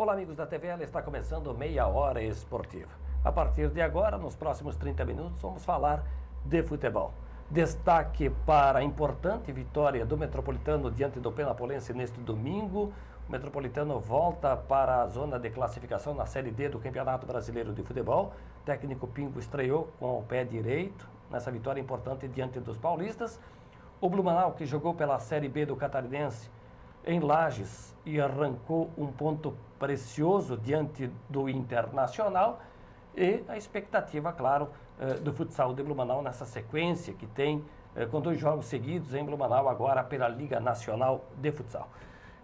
Olá, amigos da TVL, está começando Meia Hora Esportiva. A partir de agora, nos próximos 30 minutos, vamos falar de futebol. Destaque para a importante vitória do Metropolitano diante do Penapolense neste domingo. O Metropolitano volta para a zona de classificação na Série D do Campeonato Brasileiro de Futebol. O técnico Pingo estreou com o pé direito nessa vitória importante diante dos paulistas. O Blumenau, que jogou pela Série B do Catarinense em Lages e arrancou um ponto precioso diante do Internacional, e a expectativa, claro, do futsal de Blumenau nessa sequência que tem com 2 jogos seguidos em Blumenau agora pela Liga Nacional de Futsal.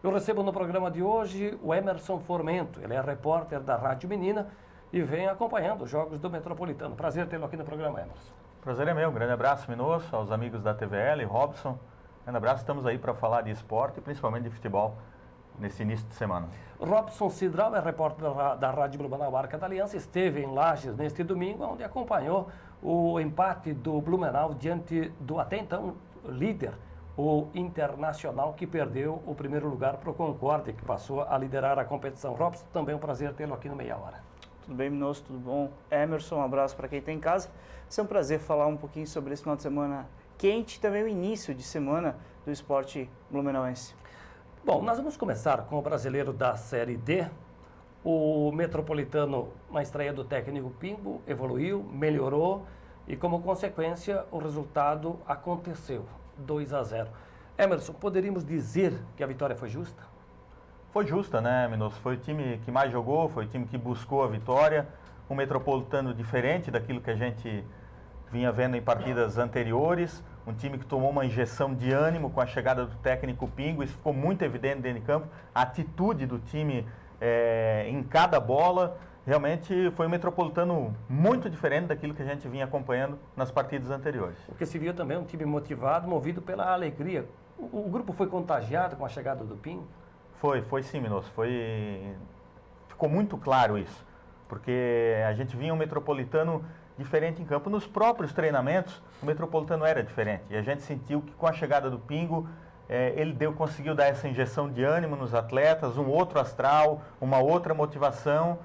Eu recebo no programa de hoje o Emerson Formento, ele é repórter da Rádio Menina e vem acompanhando os jogos do Metropolitano. Prazer tê-lo aqui no programa, Emerson. Prazer é meu, um grande abraço, Minosso, aos amigos da TVL, Robson. Grande abraço, estamos aí para falar de esporte e principalmente de futebol nesse início de semana. Robson Cidral é repórter da Rádio Blumenau Arca da Aliança, esteve em Lages neste domingo, onde acompanhou o empate do Blumenau diante do até então líder, o Internacional, que perdeu o primeiro lugar para o Concórdia, que passou a liderar a competição. Robson, também é um prazer tê-lo aqui no Meia Hora. Tudo bem, Minosso? Tudo bom? Emerson, um abraço para quem está em casa. É um prazer falar um pouquinho sobre esse final de semana quente e também o início de semana do esporte blumenauense. Bom, nós vamos começar com o brasileiro da Série D. O Metropolitano, na estreia do técnico Pingo, evoluiu, melhorou e, como consequência, o resultado aconteceu, 2-0. Emerson, poderíamos dizer que a vitória foi justa? Foi justa, né, Minosso? Foi o time que mais jogou, foi o time que buscou a vitória. Um Metropolitano diferente daquilo que a gente vinha vendo em partidas anteriores. Um time que tomou uma injeção de ânimo com a chegada do técnico Pingo. Isso ficou muito evidente dentro de campo. A atitude do time em cada bola. Realmente foi um Metropolitano muito diferente daquilo que a gente vinha acompanhando nas partidas anteriores. Porque se viu também um time motivado, movido pela alegria. O grupo foi contagiado com a chegada do Pingo? Foi sim, Minosso. Ficou muito claro isso. Porque a gente vinha um Metropolitano diferente em campo. Nos próprios treinamentos, o Metropolitano era diferente. E a gente sentiu que com a chegada do Pingo, ele conseguiu dar essa injeção de ânimo nos atletas, um outro astral, uma outra motivação.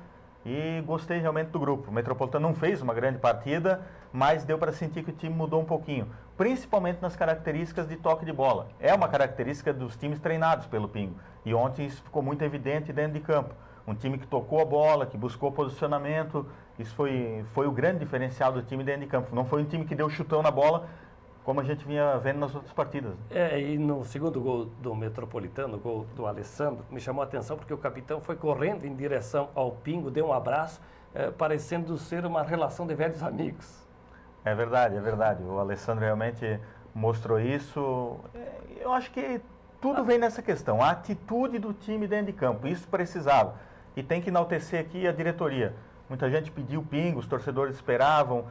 E gostei realmente do grupo. O Metropolitano não fez uma grande partida, mas deu para sentir que o time mudou um pouquinho. Principalmente nas características de toque de bola. É uma característica dos times treinados pelo Pingo. E ontem isso ficou muito evidente dentro de campo. Um time que tocou a bola, que buscou posicionamento. Isso foi o grande diferencial do time dentro de campo. Não foi um time que deu chutão na bola, como a gente vinha vendo nas outras partidas. E no segundo gol do Metropolitano, o gol do Alessandro, me chamou a atenção porque o capitão foi correndo em direção ao Pingo, deu um abraço, parecendo ser uma relação de velhos amigos. É verdade, é verdade. O Alessandro realmente mostrou isso. Eu acho que tudo vem nessa questão, a atitude do time dentro de campo. Isso precisava. E tem que enaltecer aqui a diretoria. Muita gente pediu Pingo, os torcedores esperavam.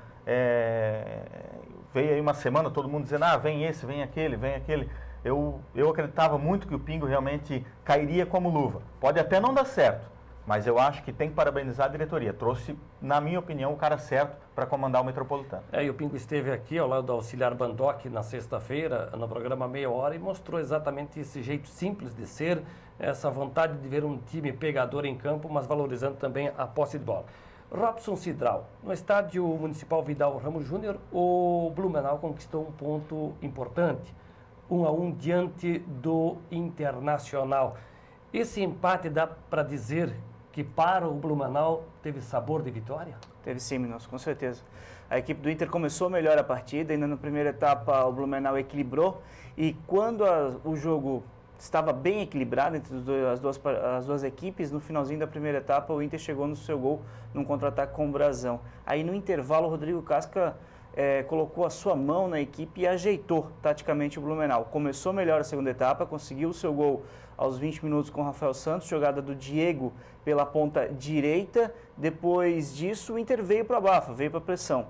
Veio aí uma semana todo mundo dizendo, vem esse, vem aquele, vem aquele. Eu acreditava muito que o Pingo realmente cairia como luva. Pode até não dar certo, mas eu acho que tem que parabenizar a diretoria. Trouxe, na minha opinião, o cara certo para comandar o Metropolitano. E o Pingo esteve aqui ao lado do auxiliar Bandoc na sexta-feira, no programa Meia Hora, e mostrou exatamente esse jeito simples de ser, essa vontade de ver um time pegador em campo, mas valorizando também a posse de bola. Robson Cidral, no estádio municipal Vidal Ramos Júnior, o Blumenau conquistou um ponto importante, 1-1 diante do Internacional. Esse empate dá para dizer que para o Blumenau teve sabor de vitória? Teve sim, Minosso, com certeza. A equipe do Inter começou melhor a partida, ainda na primeira etapa o Blumenau equilibrou, e quando o jogo estava bem equilibrado entre as duas equipes, no finalzinho da primeira etapa o Inter chegou no seu gol num contra-ataque com o Brasão. Aí no intervalo o Rodrigo Casca colocou a sua mão na equipe e ajeitou taticamente o Blumenau. Começou melhor a segunda etapa, conseguiu o seu gol aos 20 minutos com o Rafael Santos, jogada do Diego pela ponta direita. Depois disso o Inter veio para a bafa, veio para a pressão.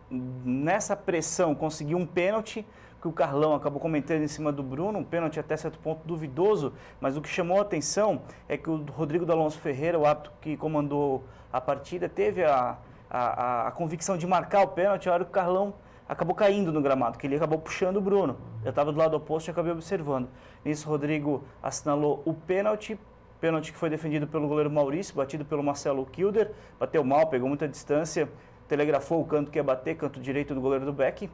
Nessa pressão conseguiu um pênalti, que o Carlão acabou comentando em cima do Bruno, um pênalti até certo ponto duvidoso, mas o que chamou a atenção é que o Rodrigo D'Alonso Ferreira, o árbitro que comandou a partida, teve a convicção de marcar o pênalti a hora que o Carlão acabou caindo no gramado, que ele acabou puxando o Bruno. Eu estava do lado oposto e acabei observando. Nisso, o Rodrigo assinalou o pênalti, Pênalti que foi defendido pelo goleiro Maurício, batido pelo Marcelo Kilder. Bateu mal, pegou muita distância, telegrafou o canto que ia bater, canto direito do goleiro do Beck.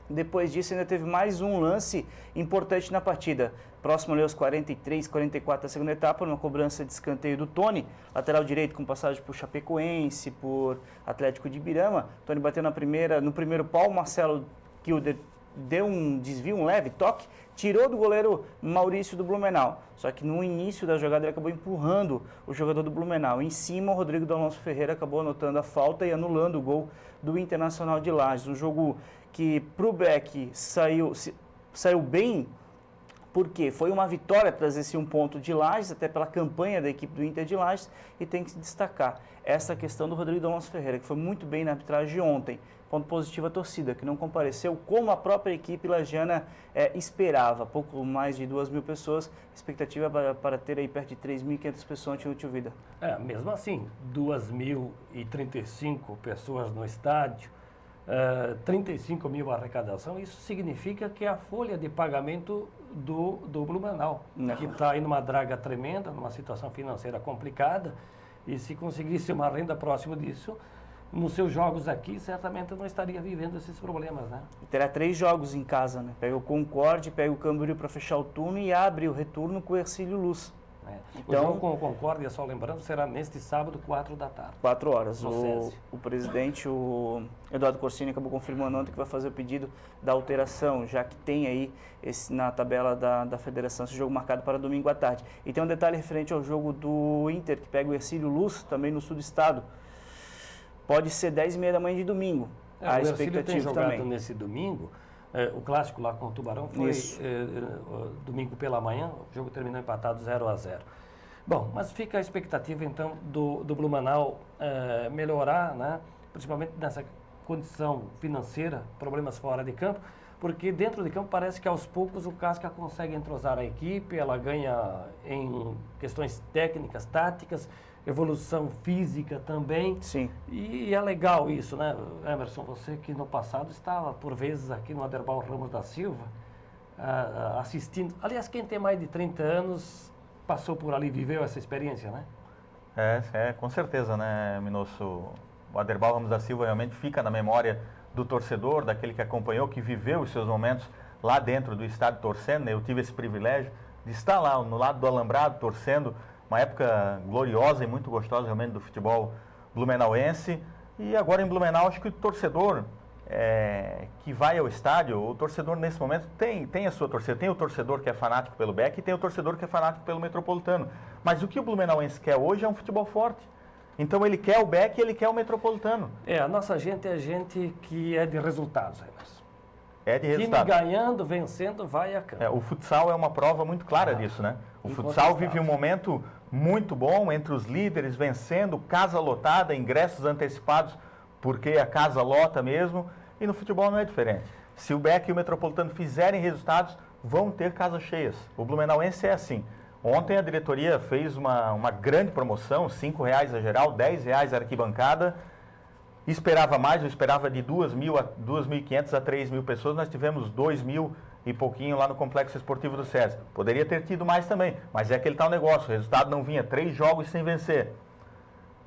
Depois disso, ainda teve mais um lance importante na partida. Próximo ali aos 43, 44 da segunda etapa, numa cobrança de escanteio do Tony, lateral direito com passagem por Chapecoense, por Atlético de Ibirama. Tony bateu no primeiro pau, Marcelo Kilder deu um desvio, um leve toque, tirou do goleiro Maurício do Blumenau. Só que no início da jogada ele acabou empurrando o jogador do Blumenau. Em cima, o Rodrigo D'Alonso Ferreira acabou anotando a falta e anulando o gol do Internacional de Lages. Um jogo que para o Beck saiu bem, porque foi uma vitória trazer-se um ponto de Lages, até pela campanha da equipe do Inter de Lages, e tem que se destacar essa questão do Rodrigo D'Alonso Ferreira, que foi muito bem na arbitragem ontem. Ponto positivo a torcida, que não compareceu como a própria equipe lagiana esperava. Pouco mais de 2.000 pessoas, expectativa para ter aí perto de 3.500 pessoas ontem no Tio Vida. Mesmo assim, 2.035 pessoas no estádio, 35 mil arrecadação, isso significa que a folha de pagamento do Blumenau, que está aí numa draga tremenda, numa situação financeira complicada, e se conseguisse uma renda próxima disso, nos seus jogos aqui, certamente não estaria vivendo esses problemas, né? Terá 3 jogos em casa, né? Pega o Concorde, pega o Camboriú para fechar o turno e abre o retorno com o Hercílio Luz. Então, o jogo com o Concórdia, só lembrando, será neste sábado, 4 da tarde. 4 horas. O presidente, o Eduardo Corsini, acabou confirmando ontem que vai fazer o pedido da alteração, já que tem aí na tabela da federação esse jogo marcado para domingo à tarde. E tem um detalhe referente ao jogo do Inter, que pega o Hercílio Luz, também no sul do estado. Pode ser 10h30 da manhã de domingo. A expectativa tem jogado também nesse domingo. O clássico lá com o Tubarão foi domingo pela manhã, o jogo terminou empatado 0-0. Bom, mas fica a expectativa então do Blumenau melhorar, né? Principalmente nessa condição financeira, problemas fora de campo, porque dentro de campo parece que aos poucos o Casca consegue entrosar a equipe, ela ganha em questões técnicas, táticas, evolução física também. Sim. E é legal isso, né, Emerson? Você que no passado estava, por vezes, aqui no Aderbal Ramos da Silva, assistindo. Aliás, quem tem mais de 30 anos passou por ali, viveu essa experiência, né? Com certeza, né, Minosso? O Aderbal Ramos da Silva realmente fica na memória do torcedor, daquele que acompanhou, que viveu os seus momentos lá dentro do estádio torcendo. Eu tive esse privilégio de estar lá no lado do alambrado torcendo. Uma época gloriosa e muito gostosa realmente do futebol blumenauense. E agora em Blumenau, acho que o torcedor que vai ao estádio, o torcedor nesse momento tem a sua torcida. Tem o torcedor que é fanático pelo Beck e tem o torcedor que é fanático pelo Metropolitano. Mas o que o blumenauense quer hoje é um futebol forte. Então ele quer o Beck e ele quer o Metropolitano. A nossa gente é gente que é de resultados, Emerson. É de resultado. Time ganhando, vencendo, vai a campo. O futsal é uma prova muito clara disso, né? O futsal vive um momento muito bom entre os líderes, vencendo, casa lotada, ingressos antecipados, porque a casa lota mesmo, e no futebol não é diferente. Se o Beck e o Metropolitano fizerem resultados, vão ter casas cheias. O blumenauense é assim. Ontem a diretoria fez uma grande promoção, R$5 a geral, R$10 a arquibancada. Esperava mais, eu esperava de 2.000 a 2.500 a 3.000 pessoas, nós tivemos 2.000 e pouquinho lá no Complexo Esportivo do César. Poderia ter tido mais também, mas é aquele tal negócio, o resultado não vinha, 3 jogos sem vencer.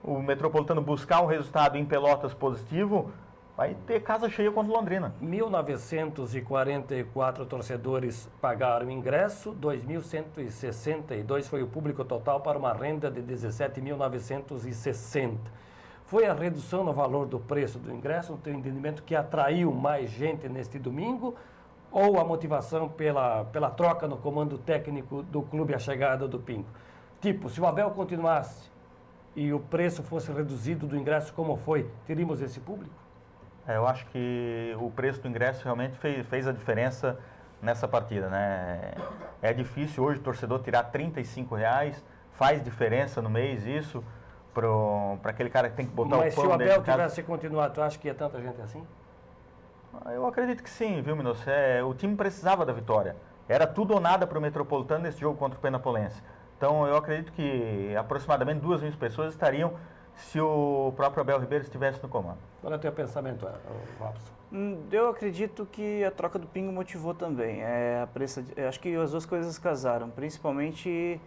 O Metropolitano buscar um resultado em Pelotas positivo, vai ter casa cheia contra o Londrina. 1.944 torcedores pagaram o ingresso, 2.162 foi o público total para uma renda de 17.960. Foi a redução no valor do preço do ingresso, no teu entendimento, que atraiu mais gente neste domingo? Ou a motivação pela troca no comando técnico do clube, a chegada do Pingo? Tipo, se o Abel continuasse e o preço fosse reduzido do ingresso como foi, teríamos esse público? Eu acho que o preço do ingresso realmente fez a diferença nessa partida, né? É difícil hoje o torcedor tirar R$35, faz diferença no mês isso, para aquele cara que tem que botar o pão. Mas se o Abel tivesse continuado, tu acha que ia tanta gente assim? Eu acredito que sim, viu, Minos? O time precisava da vitória. Era tudo ou nada para o Metropolitano nesse jogo contra o Penapolense. Então eu acredito que aproximadamente 2.000 pessoas estariam se o próprio Abel Ribeiro estivesse no comando. Qual é o teu pensamento, Robson? Eu acredito que a troca do Pingo motivou também. Acho que as duas coisas casaram, principalmente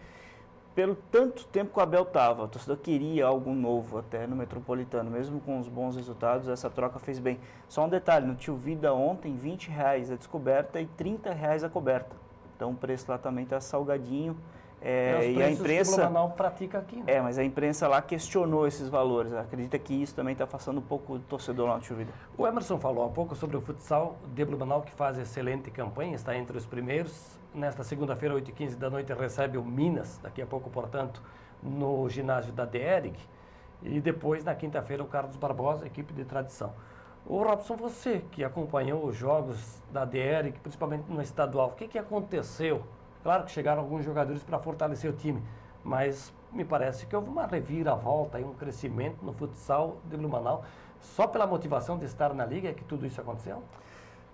pelo tanto tempo que o Abel estava, o torcedor queria algo novo até no Metropolitano, mesmo com os bons resultados, essa troca fez bem. Só um detalhe, no Tio Vida ontem, R$20 a descoberta e R$30 a coberta. Então o preço lá também está salgadinho. E a imprensa que o Blumenau pratica aqui, né? mas a imprensa lá questionou esses valores. Acredita que isso também está afastando um pouco o torcedor lá no Tio Vida. O Emerson falou há pouco sobre o futsal de Blumenau, que faz excelente campanha, está entre os primeiros. Nesta segunda-feira, 8h15 da noite, recebe o Minas, daqui a pouco, portanto, no ginásio da DERG. E depois, na quinta-feira, o Carlos Barbosa, equipe de tradição. Ô Robson, você que acompanhou os jogos da DERG, principalmente no estadual, o que aconteceu? Claro que chegaram alguns jogadores para fortalecer o time, mas me parece que houve uma reviravolta, um crescimento no futsal de Blumenau. Só pela motivação de estar na liga é que tudo isso aconteceu?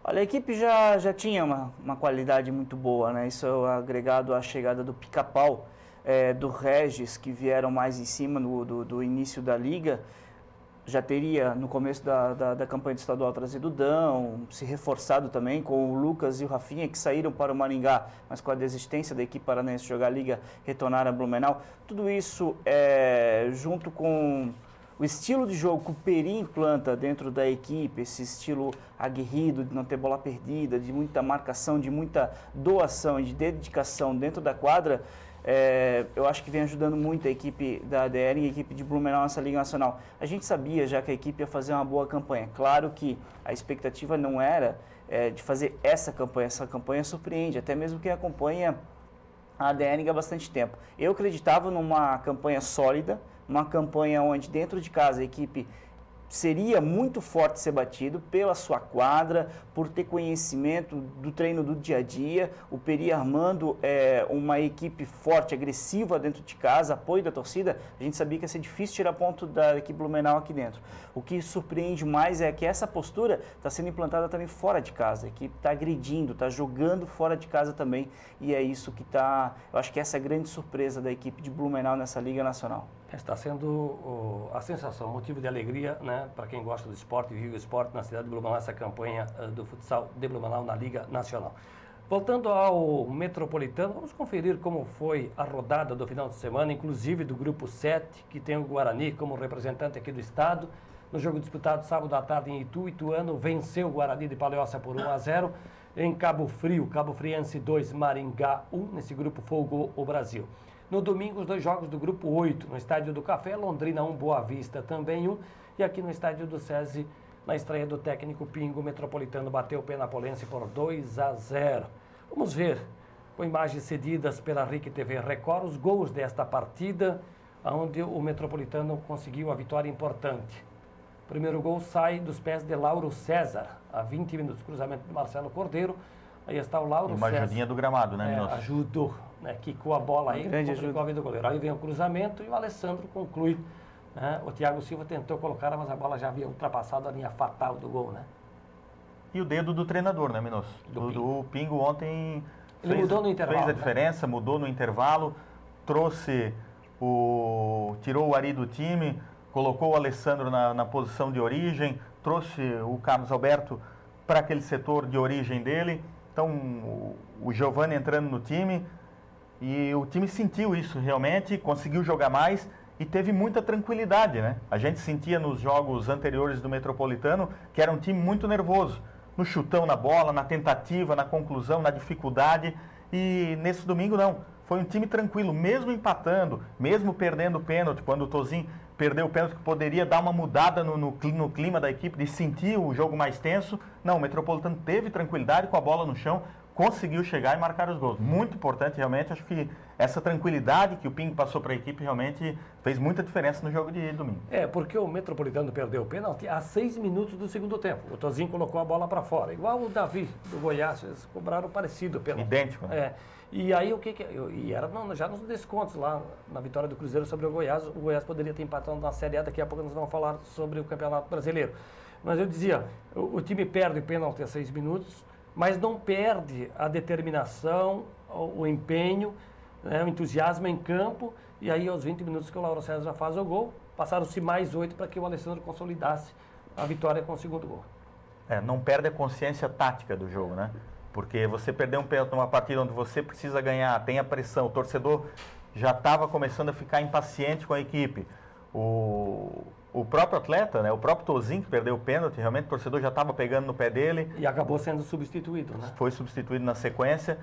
Olha, a equipe já tinha uma qualidade muito boa, né? Isso é agregado à chegada do Pica-Pau, do Regis, que vieram mais em cima do início da liga. Já teria, no começo da campanha do estadual, trazido o Dão, se reforçado também com o Lucas e o Rafinha, que saíram para o Maringá, mas com a desistência da equipe paranaense de jogar a liga, retornaram a Blumenau. Tudo isso, junto com o estilo de jogo que o Peri implanta dentro da equipe, esse estilo aguerrido, de não ter bola perdida, de muita marcação, de muita doação e de dedicação dentro da quadra, eu acho que vem ajudando muito a equipe da ADR e a equipe de Blumenau nessa Liga Nacional. A gente sabia já que a equipe ia fazer uma boa campanha. Claro que a expectativa não era de fazer essa campanha surpreende, até mesmo quem acompanha a ADR há bastante tempo. Eu acreditava numa campanha sólida, uma campanha onde dentro de casa a equipe seria muito forte ser batido pela sua quadra, por ter conhecimento do treino do dia a dia, o Peri armando uma equipe forte, agressiva dentro de casa, apoio da torcida. A gente sabia que ia ser difícil tirar ponto da equipe Blumenau aqui dentro. O que surpreende mais é que essa postura está sendo implantada também fora de casa, a equipe está agredindo, está jogando fora de casa também, e é isso que está, eu acho que essa é a grande surpresa da equipe de Blumenau nessa Liga Nacional. Está sendo a sensação, motivo de alegria, né, para quem gosta do esporte e vive o esporte na cidade de Blumenau, essa campanha do futsal de Blumenau na Liga Nacional. Voltando ao Metropolitano, vamos conferir como foi a rodada do final de semana, inclusive do Grupo 7, que tem o Guarani como representante aqui do estado. No jogo disputado sábado à tarde em Itu, Ituano venceu o Guarani de Palhoça por 1-0. Em Cabo Frio, Cabo Friense 2, Maringá 1, nesse grupo folgou o Brasil. No domingo, os dois jogos do Grupo 8, no Estádio do Café, Londrina 1, Boa Vista também 1. E aqui no Estádio do SESI, na estreia do técnico Pingo, o Metropolitano bateu o Penapolense por 2-0. Vamos ver, com imagens cedidas pela RIC TV Record, os gols desta partida, onde o Metropolitano conseguiu a vitória importante. O primeiro gol sai dos pés de Lauro César, a 20 minutos, cruzamento de Marcelo Cordeiro. Aí está o Lauro Uma César. ajudinha do gramado, né, Minosso? Ajudou, né? Quicou a bola aí, Grande complicou a vida do goleiro. Aí vem o cruzamento e o Alessandro conclui. Né? O Thiago Silva tentou colocar, mas a bola já havia ultrapassado a linha fatal do gol, né? E o dedo do treinador, né, Minosso? O Pingo ontem mudou no intervalo, fez a né? diferença, mudou no intervalo, tirou o Ari do time, colocou o Alessandro na posição de origem, trouxe o Carlos Alberto para aquele setor de origem dele. Então, o Giovani entrando no time, e o time sentiu isso realmente, conseguiu jogar mais e teve muita tranquilidade, né? A gente sentia nos jogos anteriores do Metropolitano que era um time muito nervoso, no chutão na bola, na tentativa, na conclusão, na dificuldade, e nesse domingo não. Foi um time tranquilo, mesmo empatando, mesmo perdendo o pênalti, quando o Tozinho perdeu o pênalti, que poderia dar uma mudada no clima da equipe, de sentir o jogo mais tenso. Não, o Metropolitano teve tranquilidade com a bola no chão, conseguiu chegar e marcar os gols. Muito importante, realmente. Acho que essa tranquilidade que o Pingo passou para a equipe realmente fez muita diferença no jogo de domingo. Porque o Metropolitano perdeu o pênalti a 6 minutos do segundo tempo. O Tozinho colocou a bola para fora. Igual o Davi do Goiás, eles cobraram parecido o pênalti. Idêntico, né? E aí e era já nos descontos lá, na vitória do Cruzeiro sobre o Goiás poderia ter empatado na Série A, daqui a pouco nós vamos falar sobre o Campeonato Brasileiro. Mas eu dizia, o time perde o pênalti a 6 minutos, mas não perde a determinação, o empenho, né, o entusiasmo em campo, e aí aos 20 minutos que o Lauro César já faz o gol, passaram-se mais 8 para que o Alessandro consolidasse a vitória com o segundo gol. Não perde a consciência tática do jogo, né? Porque você perder um pênalti numa partida onde você precisa ganhar, tem a pressão, o torcedor já estava começando a ficar impaciente com a equipe. O próprio atleta, né, o próprio Tozin, que perdeu o pênalti, realmente o torcedor já estava pegando no pé dele. E acabou sendo substituído, né? Foi substituído na sequência.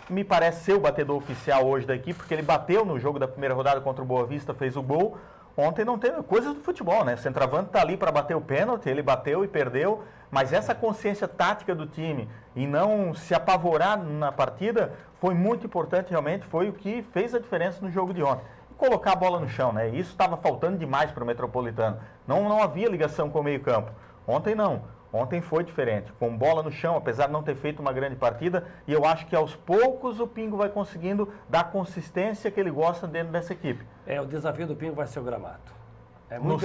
Me parece ser o batedor oficial hoje da equipe, porque ele bateu no jogo da primeira rodada contra o Boa Vista, fez o gol. Ontem não teve coisas do futebol, né? O centroavante está ali para bater o pênalti, ele bateu e perdeu, mas essa consciência tática do time e não se apavorar na partida foi muito importante realmente, foi o que fez a diferença no jogo de ontem. E colocar a bola no chão, né? Isso estava faltando demais para o Metropolitano. Não havia ligação com o meio-campo. Ontem não. Ontem foi diferente, com bola no chão, apesar de não ter feito uma grande partida, e eu acho que aos poucos o Pingo vai conseguindo dar a consistência que ele gosta dentro dessa equipe. O desafio do Pingo vai ser o gramado.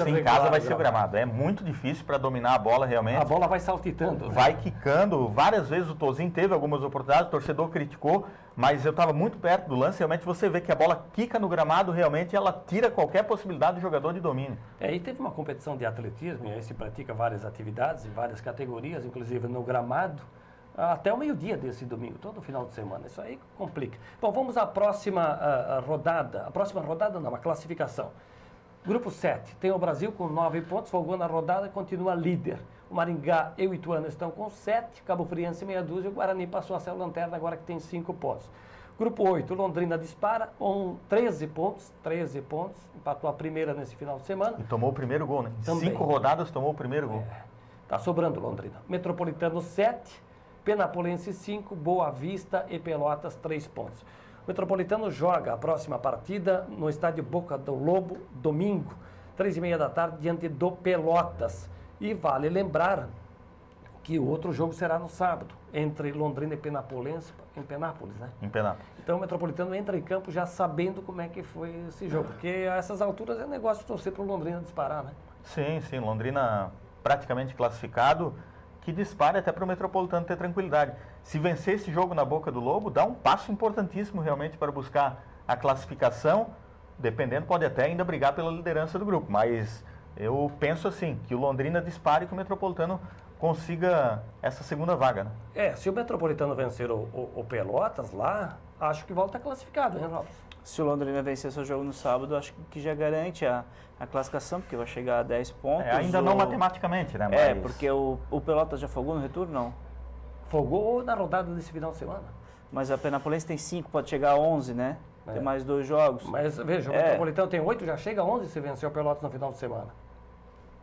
Em casa vai ser o gramado. É muito difícil para dominar a bola realmente. A bola vai saltitando. Né? Vai quicando. Várias vezes o Tozin teve algumas oportunidades, o torcedor criticou, mas eu estava muito perto do lance. Realmente você vê que a bola quica no gramado, realmente ela tira qualquer possibilidade do jogador de domínio. E teve uma competição de atletismo, e aí se pratica várias atividades em várias categorias, inclusive no gramado, até o meio-dia desse domingo, todo final de semana. Isso aí complica. Bom, vamos à próxima rodada. A próxima rodada não, a classificação. Grupo 7, tem o Brasil com 9 pontos, folgou na rodada e continua líder. O Maringá e o Ituano estão com 7, Cabo Friense meia dúzia, o Guarani passou a ser a lanterna agora que tem 5 pontos. Grupo 8, Londrina dispara, 13 pontos, empatou a primeira nesse final de semana. E tomou o primeiro gol, né? Também. 5 rodadas tomou o primeiro gol. Tá sobrando Londrina. Metropolitano 7, Penapolense 5, Boa Vista e Pelotas 3 pontos. O Metropolitano joga a próxima partida no estádio Boca do Lobo, domingo, 3h30 da tarde, diante do Pelotas. E vale lembrar que o outro jogo será no sábado, entre Londrina e Penapolense, em Penápolis, né? Em Penápolis. Então o Metropolitano entra em campo já sabendo como é que foi esse jogo, porque a essas alturas é negócio de torcer para o Londrina disparar, né? Sim, Londrina praticamente classificado, que dispare até para o Metropolitano ter tranquilidade. Se vencer esse jogo na Boca do Lobo, dá um passo importantíssimo realmente para buscar a classificação, dependendo, pode até ainda brigar pela liderança do grupo, mas eu penso assim, que o Londrina dispare e que o Metropolitano consiga essa segunda vaga, né? Se o Metropolitano vencer o Pelotas lá, acho que volta classificado, hein, Robson? Se o Londrina vencer seu jogo no sábado, acho que já garante a classificação, porque vai chegar a 10 pontos. Ainda não matematicamente, né? Mas... porque o Pelotas já folgou no retorno, não? Folgou na rodada desse final de semana. Mas a Penapolense tem 5, pode chegar a 11, né? Tem mais 2 jogos. Mas veja, o Metropolitano tem 8, já chega a 11 se vencer o Pelotas no final de semana.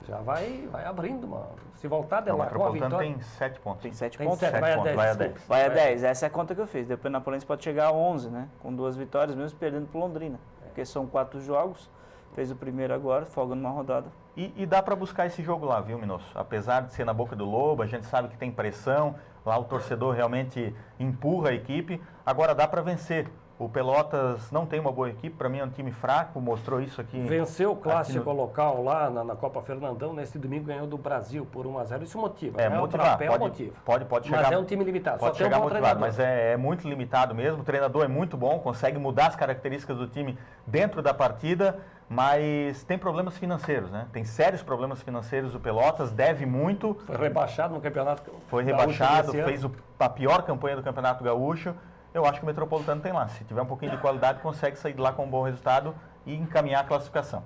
Já vai abrindo, mano. Se voltar de lá com a vitória... tem 7 pontos. Tem 7 Tem pontos? 7, vai a 10. Vai a 10. Vai a 10, essa é a conta que eu fiz. Depois o Penapolense pode chegar a 11, né? Com 2 vitórias, mesmo perdendo para Londrina. Porque são 4 jogos, fez o primeiro agora, folga numa rodada. E dá para buscar esse jogo lá, viu, Minosso? Apesar de ser na Boca do Lobo, a gente sabe que tem pressão, lá o torcedor realmente empurra a equipe, agora dá para vencer. O Pelotas não tem uma boa equipe, para mim é um time fraco, mostrou isso aqui. Venceu o clássico local lá na Copa Fernandão, nesse domingo ganhou do Brasil por 1-0, isso motiva. Motivar, pode chegar. Mas é um time limitado, pode só chegar tem um motivado, mas é muito limitado mesmo, o treinador é muito bom, consegue mudar as características do time dentro da partida, mas tem problemas financeiros, né? Tem sérios problemas financeiros, o Pelotas deve muito. Foi rebaixado no Campeonato Foi rebaixado, fez a pior campanha do Campeonato Gaúcho. Eu acho que o Metropolitano tem lá. Se tiver um pouquinho de qualidade, consegue sair de lá com um bom resultado e encaminhar a classificação.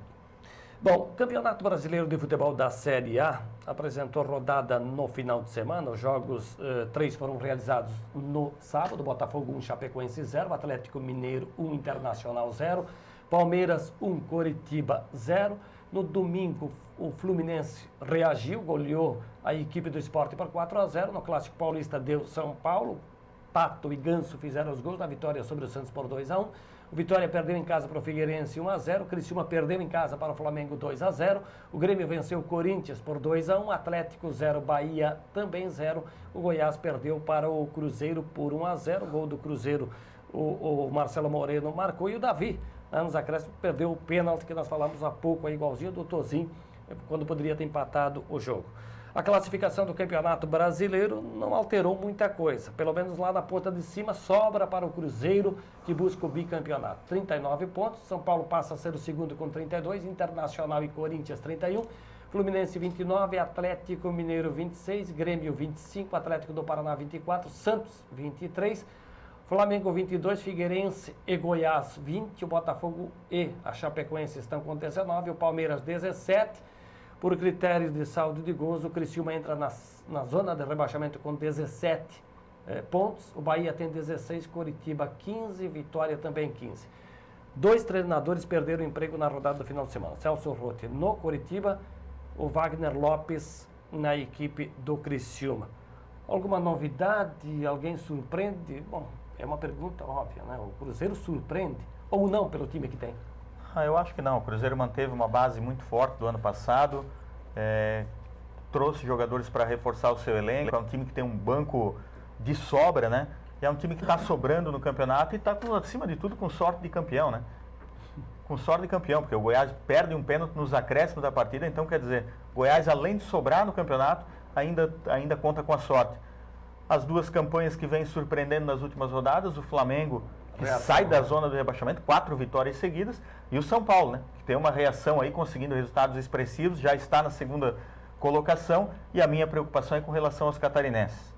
Bom, o Campeonato Brasileiro de Futebol da Série A apresentou rodada no final de semana. Os jogos 3 foram realizados no sábado. Botafogo 1, Chapecoense 0, Atlético Mineiro 1, Internacional 0, Palmeiras 1, Coritiba 0. No domingo, o Fluminense reagiu, goleou a equipe do Sport por 4-0. No Clássico Paulista deu São Paulo. Pato e Ganso fizeram os gols na vitória sobre o Santos por 2-1. O Vitória perdeu em casa para o Figueirense 1-0. O Criciúma perdeu em casa para o Flamengo 2-0. O Grêmio venceu o Corinthians por 2-1. Atlético 0, Bahia também 0. O Goiás perdeu para o Cruzeiro por 1-0. O gol do Cruzeiro, o Marcelo Moreno marcou. E o Davi, nos acréscimos, perdeu o pênalti que nós falamos há pouco, aí, igualzinho do Tozin, quando poderia ter empatado o jogo. A classificação do Campeonato Brasileiro não alterou muita coisa. Pelo menos lá na ponta de cima sobra para o Cruzeiro, que busca o bicampeonato. 39 pontos, São Paulo passa a ser o segundo com 32, Internacional e Corinthians 31, Fluminense 29, Atlético Mineiro 26, Grêmio 25, Atlético do Paraná 24, Santos 23, Flamengo 22, Figueirense e Goiás 20, o Botafogo e a Chapecoense estão com 19, o Palmeiras 17. Por critérios de saldo de gols, o Criciúma entra na zona de rebaixamento com 17 pontos, o Bahia tem 16, Coritiba 15, Vitória também 15. 2 treinadores perderam o emprego na rodada do final de semana, Celso Rotti no Coritiba, o Wagner Lopes na equipe do Criciúma. Alguma novidade? Alguém surpreende? Bom, é uma pergunta óbvia, né? O Cruzeiro surpreende ou não pelo time que tem? Eu acho que não. O Cruzeiro manteve uma base muito forte do ano passado, trouxe jogadores para reforçar o seu elenco. É um time que tem um banco de sobra, né? E é um time que está sobrando no campeonato e está, acima de tudo, com sorte de campeão, né? Com sorte de campeão, porque o Goiás perde um pênalti nos acréscimos da partida, então quer dizer, Goiás, além de sobrar no campeonato, ainda conta com a sorte. As duas campanhas que vêm surpreendendo nas últimas rodadas, o Flamengo, que sai da zona do rebaixamento, 4 vitórias seguidas, e o São Paulo, né, que tem uma reação aí, conseguindo resultados expressivos, já está na segunda colocação, e a minha preocupação é com relação aos catarinenses.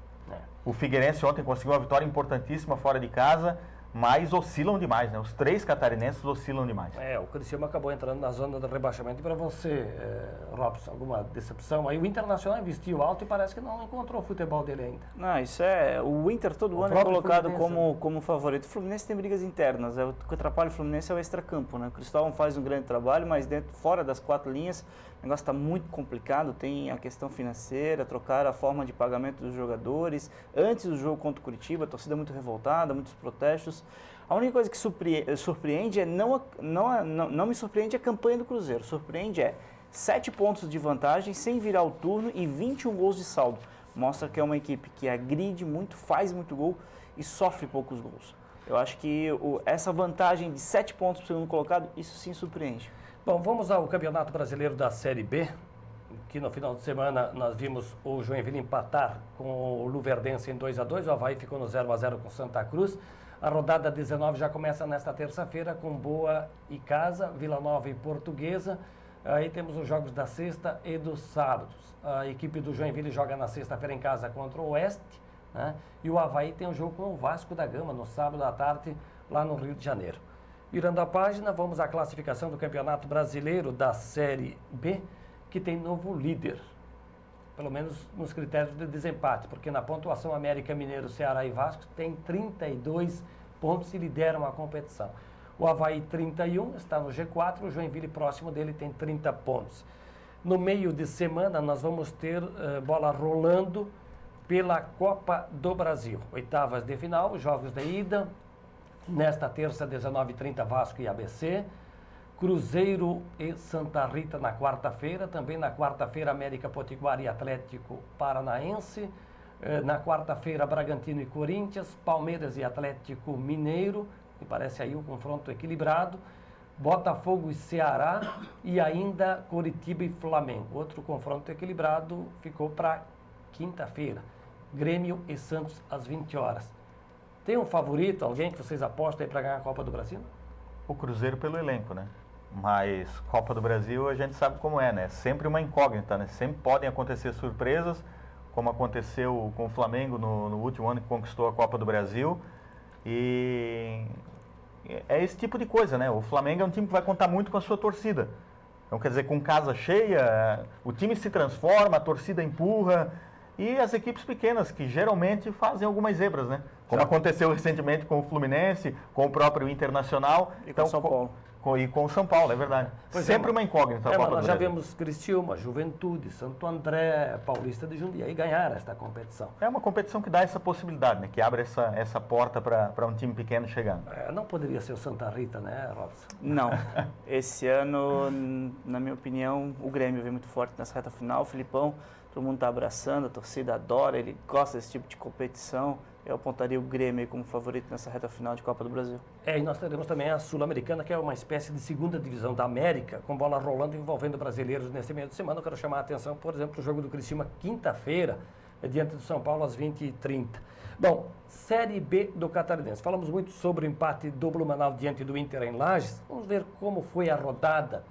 O Figueirense ontem conseguiu uma vitória importantíssima fora de casa, mas oscilam demais, né? Os 3 catarinenses oscilam demais. O Criciúma acabou entrando na zona do rebaixamento. E para você, Robson, alguma decepção? Aí o Internacional investiu alto e parece que não encontrou o futebol dele ainda. Não, isso é... O Inter todo ano é colocado como favorito. O Fluminense tem brigas internas. O que atrapalha o Fluminense é o extracampo, né? O Cristóvão faz um grande trabalho, mas fora das 4 linhas, o negócio está muito complicado. Tem a questão financeira, trocar a forma de pagamento dos jogadores. Antes do jogo contra o Curitiba, a torcida muito revoltada, muitos protestos. A única coisa que surpreende não me surpreende a campanha do Cruzeiro. Surpreende 7 pontos de vantagem sem virar o turno e 21 gols de saldo. Mostra que é uma equipe que agride muito, faz muito gol e sofre poucos gols. Eu acho que essa vantagem de 7 pontos para o segundo colocado, isso sim surpreende. Bom, vamos ao Campeonato Brasileiro da Série B, que no final de semana nós vimos o Joinville empatar com o Luverdense em 2-2, o Avaí ficou no 0-0 com Santa Cruz. A rodada 19 já começa nesta terça-feira com Boa e Casa, Vila Nova e Portuguesa. Aí temos os jogos da sexta e dos sábados. A equipe do Joinville joga na sexta-feira em casa contra o Oeste, né? E o Avaí tem um jogo com o Vasco da Gama no sábado à tarde, lá no Rio de Janeiro. Virando a página, vamos à classificação do Campeonato Brasileiro da Série B, que tem novo líder, pelo menos nos critérios de desempate, porque na pontuação América Mineiro, Ceará e Vasco tem 32 pontos e lideram a competição. O Avaí 31 está no G4, o Joinville próximo dele tem 30 pontos. No meio de semana nós vamos ter bola rolando pela Copa do Brasil. Oitavas de final, jogos de ida. Nesta terça, 19h30, Vasco e ABC. Cruzeiro e Santa Rita na quarta-feira. Também na quarta-feira, América Potiguar e Atlético Paranaense. Na quarta-feira, Bragantino e Corinthians. Palmeiras e Atlético Mineiro. Me parece aí um confronto equilibrado. Botafogo e Ceará. E ainda Coritiba e Flamengo. Outro confronto equilibrado ficou para quinta-feira. Grêmio e Santos às 20 horas. Tem um favorito, alguém que vocês apostam aí para ganhar a Copa do Brasil? O Cruzeiro pelo elenco, né? Mas Copa do Brasil a gente sabe como é, né? Sempre uma incógnita, né? Sempre podem acontecer surpresas, como aconteceu com o Flamengo no último ano que conquistou a Copa do Brasil. E é esse tipo de coisa, né? O Flamengo é um time que vai contar muito com a sua torcida. Então, quer dizer, com casa cheia, o time se transforma, a torcida empurra. E as equipes pequenas, que geralmente fazem algumas zebras, né? Como aconteceu recentemente com o Fluminense, com o próprio Internacional. E com o São Paulo. E com o São Paulo, é verdade. Sempre uma incógnita a Copa do Brasil. Nós já Brasil. vemos Criciúma, Juventude, Santo André, Paulista de Jundiaí ganhar esta competição. É uma competição que dá essa possibilidade, né? Que abre essa porta para um time pequeno chegando. Não poderia ser o Santa Rita, né, Robson? Não. Esse ano, na minha opinião, o Grêmio vem muito forte nessa reta final. O Filipão, todo mundo está abraçando, a torcida adora, ele gosta desse tipo de competição. Eu apontaria o Grêmio como favorito nessa reta final de Copa do Brasil. E nós teremos também a Sul-Americana, que é uma espécie de segunda divisão da América, com bola rolando envolvendo brasileiros nesse meio de semana. Eu quero chamar a atenção, por exemplo, o jogo do Criciúma, quinta-feira, diante do São Paulo, às 20h30. Bom, Série B do Catarinense. Falamos muito sobre o empate do Blumenau diante do Inter em Lages. Vamos ver como foi a rodada,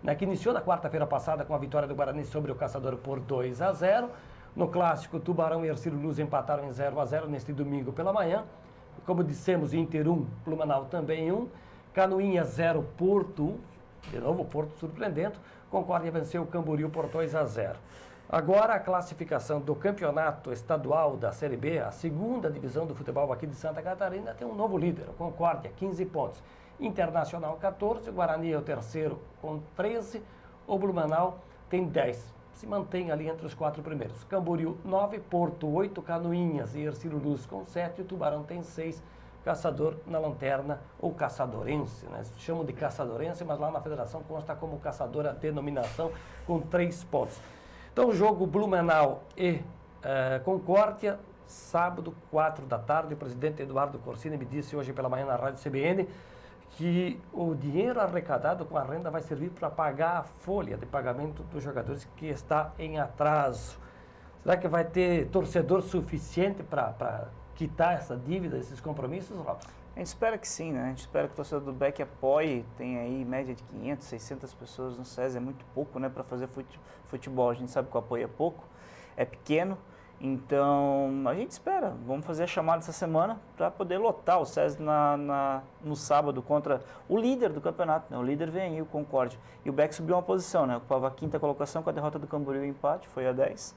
né, que iniciou na quarta-feira passada com a vitória do Guarani sobre o Caçador por 2-0. No clássico, Tubarão e Ercílio Luz empataram em 0-0 neste domingo pela manhã. Como dissemos, Inter 1, Blumenau também 1. Canoinhas 0, Porto 1. De novo, o Porto surpreendendo. Concórdia venceu o Camboriú por 2-0. Agora a classificação do campeonato estadual da Série B, a segunda divisão do futebol aqui de Santa Catarina, tem um novo líder, o Concórdia, 15 pontos. Internacional 14, o Guarani é o terceiro com 13, o Blumenau tem 10. Se mantém ali entre os 4 primeiros. Camboriú 9, Porto 8, Canoinhas e Ercílio Luz com 7, o Tubarão tem 6, Caçador na lanterna, ou Caçadorense, né? Chamam de Caçadorense, mas lá na federação consta como Caçador a denominação, com 3 pontos. Então, o jogo Blumenau e Concórdia, sábado, 4 da tarde. O presidente Eduardo Corsini me disse hoje pela manhã na Rádio CBN que o dinheiro arrecadado com a renda vai servir para pagar a folha de pagamento dos jogadores que está em atraso. Será que vai ter torcedor suficiente para quitar essa dívida, esses compromissos, Robson? A gente espera que sim, né? A gente espera que o torcedor do BEC apoie, tem aí média de 500, 600 pessoas no SESI, é muito pouco, né, para fazer futebol. A gente sabe que o apoio é pouco, é pequeno, então a gente espera. Vamos fazer a chamada essa semana para poder lotar o SESI no sábado contra o líder do campeonato, né? O líder vem aí, o Concórdia. E o BEC subiu uma posição, né? Ocupava a 5ª colocação com a derrota do Camboriú e o empate, foi a 10.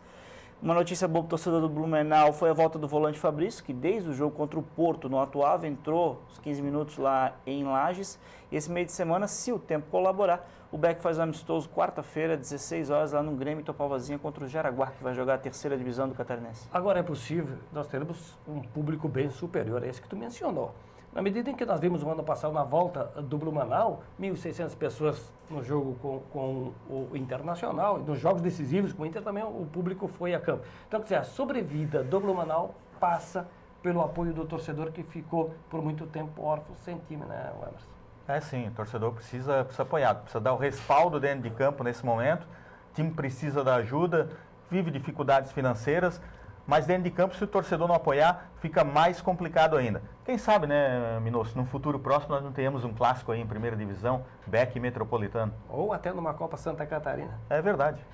Uma notícia boa para o torcedor do Blumenau foi a volta do volante Fabrício, que desde o jogo contra o Porto não atuava, entrou os 15 minutos lá em Lages. E esse meio de semana, se o tempo colaborar, o BEC faz um amistoso quarta-feira, 16 horas, lá no Grêmio Topalvazinha contra o Jaraguá, que vai jogar a 3ª divisão do Catarinense. Agora é possível, nós teremos um público bem superior a esse que tu mencionou. Na medida em que nós vimos o ano passado na volta do Blumenau, 1.600 pessoas no jogo com o Internacional, e nos jogos decisivos com o Inter também o público foi a campo. Então, quer dizer, a sobrevida do Blumenau passa pelo apoio do torcedor que ficou por muito tempo órfão sem time, né, Emerson? É sim, o torcedor precisa apoiar, precisa dar o respaldo dentro de campo nesse momento, o time precisa da ajuda, vive dificuldades financeiras, mas dentro de campo, se o torcedor não apoiar, fica mais complicado ainda. Quem sabe, né, Minosso, no futuro próximo nós não tenhamos um clássico aí em 1ª divisão, BEC e Metropolitano. Ou até numa Copa Santa Catarina. É verdade.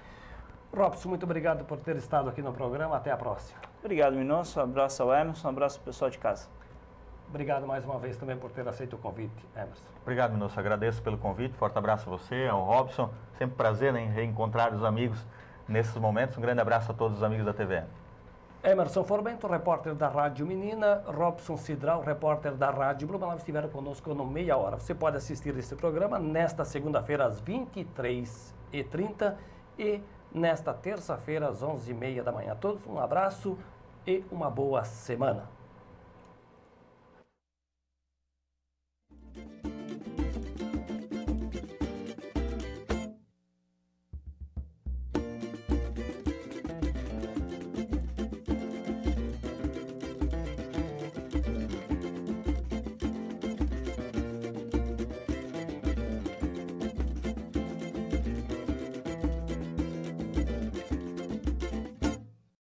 Robson, muito obrigado por ter estado aqui no programa. Até a próxima. Obrigado, Minosso. Um abraço ao Emerson, um abraço ao pessoal de casa. Obrigado mais uma vez também por ter aceito o convite, Emerson. Obrigado, Minosso. Agradeço pelo convite. Forte abraço a você, ao Robson. Sempre prazer em reencontrar os amigos nesses momentos. Um grande abraço a todos os amigos da TVN. Emerson Formento, repórter da Rádio Menina, Robson Cidral, repórter da Rádio Blumenau, estiveram conosco no Meia Hora. Você pode assistir este programa nesta segunda-feira às 23h30 e nesta terça-feira às 11h30 da manhã. A todos um abraço e uma boa semana.